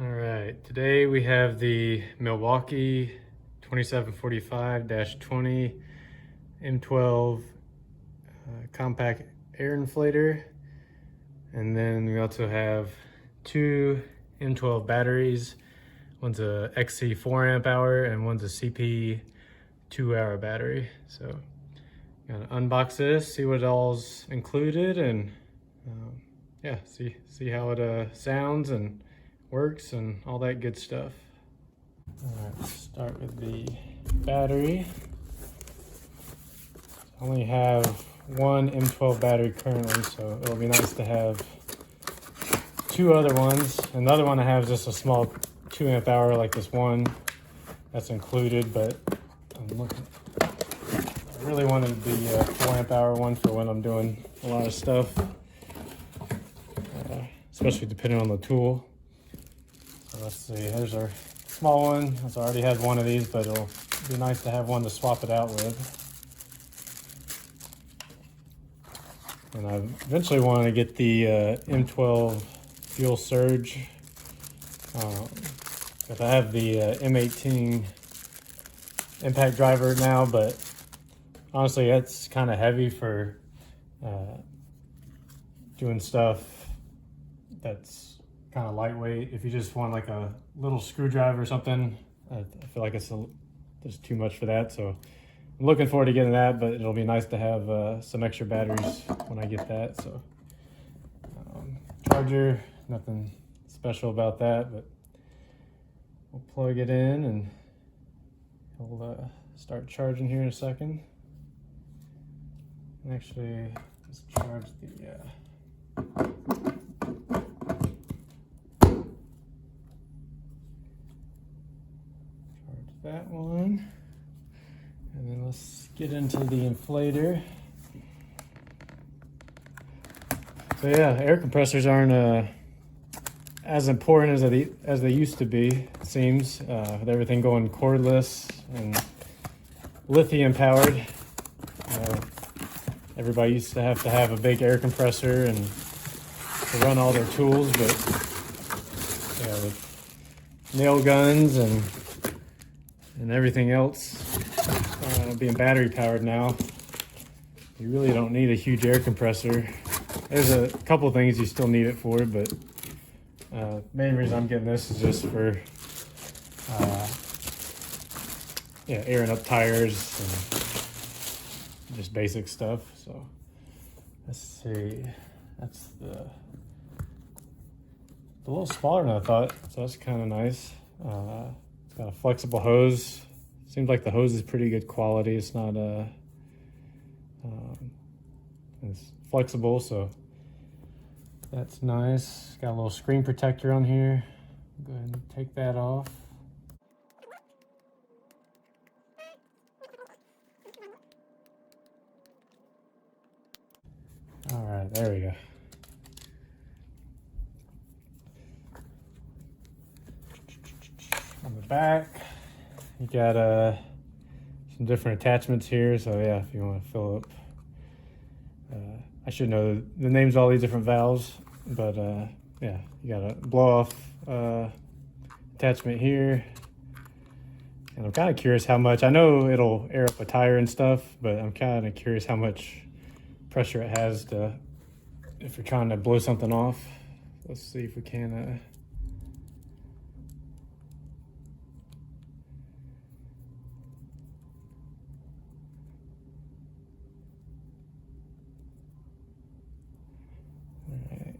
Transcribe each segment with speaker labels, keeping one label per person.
Speaker 1: All right, today we have the Milwaukee 2745-20 M12 compact air inflator. And then we also have two M12 batteries. One's a XC 4 amp hour and one's a CP 2-hour battery. So I'm gonna unbox this, see what all's included, and yeah, see how it sounds and works and all that good stuff. All right, let's start with the battery. I only have one M12 battery currently, so it'll be nice to have two other ones. Another one I have is just a small 2 amp hour like this one that's included, but I really wanted the 4 amp hour one for when I'm doing a lot of stuff, especially depending on the tool. So let's see, there's our small one. I already had one of these, but it'll be nice to have one to swap it out with. And I eventually want to get the M12 fuel surge. Because I have the M18 impact driver now, but honestly, that's kind of heavy for doing stuff that's kind of lightweight. If you just want like a little screwdriver or something, I feel like there's too much for that. So I'm looking forward to getting that, but it'll be nice to have some extra batteries when I get that. So charger, nothing special about that, but we'll plug it in and we'll start charging here in a second. And actually, just charge the that one, and then let's get into the inflator. So yeah, air compressors aren't as important as they used to be, it seems, with everything going cordless and lithium powered. Everybody used to have a big air compressor and to run all their tools, but yeah, with nail guns and everything else being battery powered now, you really don't need a huge air compressor. There's a couple things you still need it for, but main reason I'm getting this is just for airing up tires and just basic stuff. So let's see, that's the little smaller than I thought, so that's kind of nice. It's got a flexible hose. Seems like the hose is pretty good quality. It's not it's flexible, so that's nice. Got a little screen protector on here. Go ahead and take that off. All right, there we go. On the back, you got some different attachments here. So yeah, if you want to fill up, I should know the names of all these different valves, but yeah, you got a blow off attachment here. And I'm kind of curious how much, I know it'll air up a tire and stuff, but I'm kind of curious how much pressure it has to, if you're trying to blow something off. Let's see if we can Alright.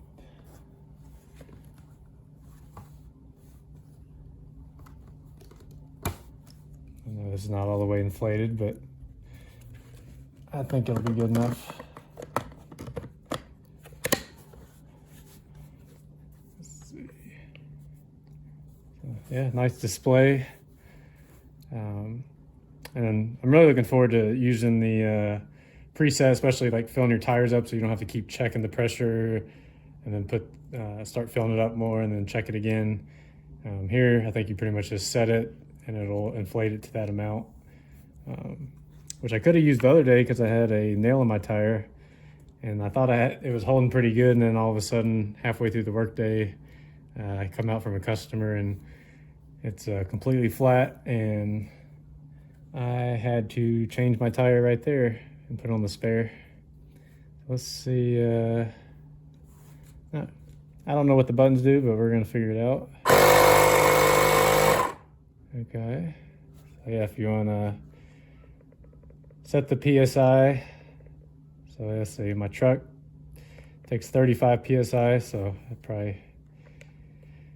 Speaker 1: I know this is not all the way inflated, but I think it'll be good enough. Let's see. So, yeah, nice display. And I'm really looking forward to using the preset, especially like filling your tires up so you don't have to keep checking the pressure and then start filling it up more and then check it again. Here, I think you pretty much just set it and it'll inflate it to that amount, which I could have used the other day because I had a nail in my tire and I thought it was holding pretty good, and then all of a sudden halfway through the workday I come out from a customer and it's completely flat, and I had to change my tire right there and put on the spare. Let's see. I don't know what the buttons do, but we're gonna figure it out. Okay. So yeah, if you wanna set the PSI. So let's see, my truck takes 35 PSI, so I probably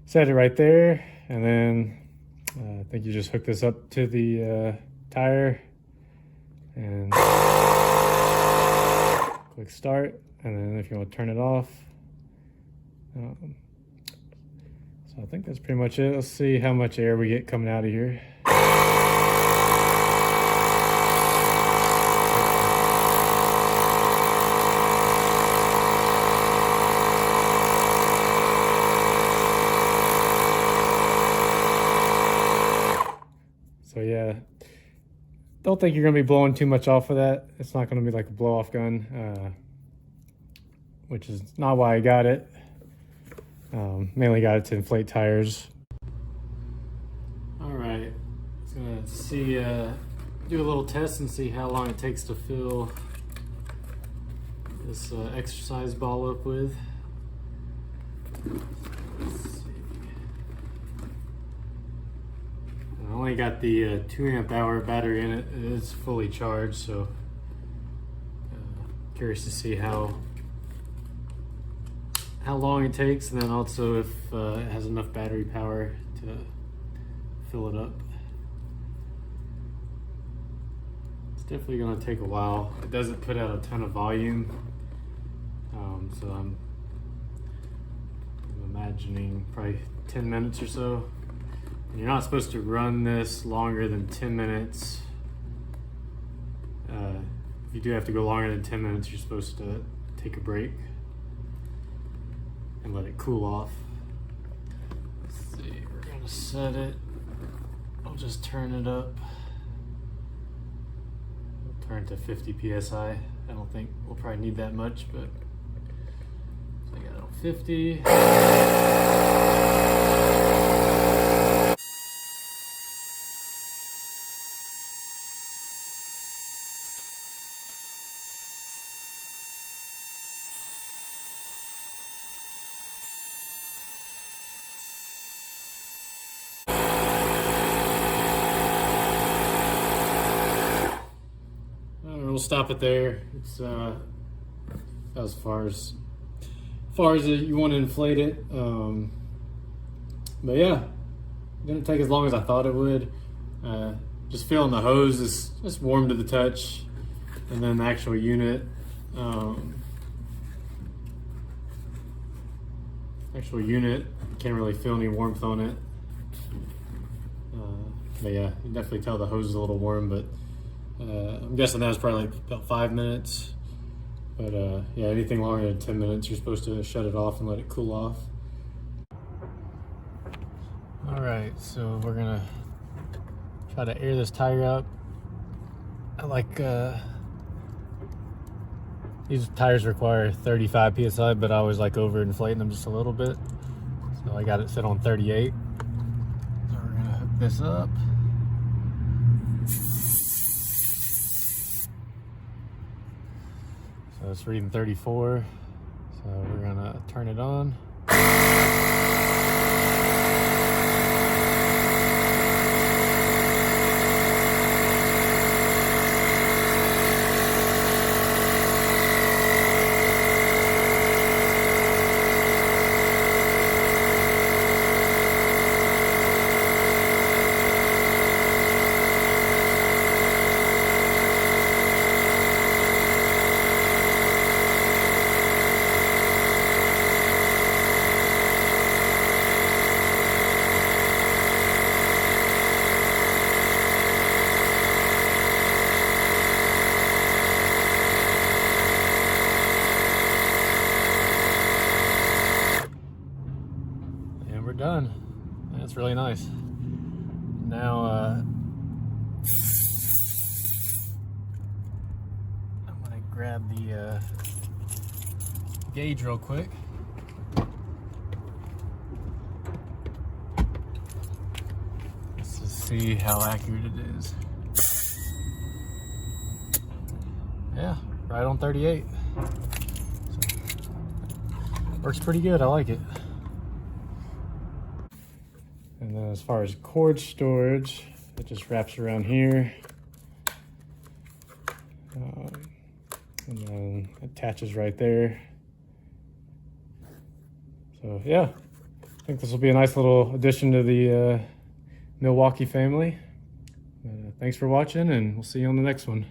Speaker 1: set it right there. And then I think you just hook this up to the tire and click start. And then if you want to turn it off. So I think that's pretty much it. Let's see how much air we get coming out of here. So yeah, don't think you're gonna be blowing too much off of that. It's not gonna be like a blow off gun, which is not why I got it. Mainly got it to inflate tires. All right, let's gonna see, do a little test and see how long it takes to fill this exercise ball up with. Let's see. I only got the 2 amp hour battery in it. It is fully charged, so curious to see how long it takes, and then also if it has enough battery power to fill it up. It's definitely going to take a while. It doesn't put out a ton of volume, so I'm imagining probably 10 minutes or so. And you're not supposed to run this longer than 10 minutes. If you do have to go longer than 10 minutes, you're supposed to take a break and let it cool off. Let's see, we're gonna set it. I'll just turn it up. We'll turn to 50 PSI. I don't think we'll probably need that much, but so I got it on 50. We'll stop it there. It's as far as you want to inflate it. But yeah, it didn't take as long as I thought it would. Just feeling the hose is just warm to the touch, and then the actual unit. Can't really feel any warmth on it. But yeah, you can definitely tell the hose is a little warm, but I'm guessing that was probably like about 5 minutes. But yeah, anything longer than 10 minutes, you're supposed to shut it off and let it cool off. All right, so we're gonna try to air this tire up. I like, these tires require 35 PSI, but I always like over inflating them just a little bit. So I got it set on 38. So we're gonna hook this up. So it's reading 34. So we're gonna turn it on. Done. That's really nice. Now I'm gonna grab the gauge real quick. see how accurate it is. Yeah, right on 38. So, works pretty good, I like it. And then as far as cord storage, it just wraps around here. And then attaches right there. So yeah, I think this will be a nice little addition to the Milwaukee family. Thanks for watching, and we'll see you on the next one.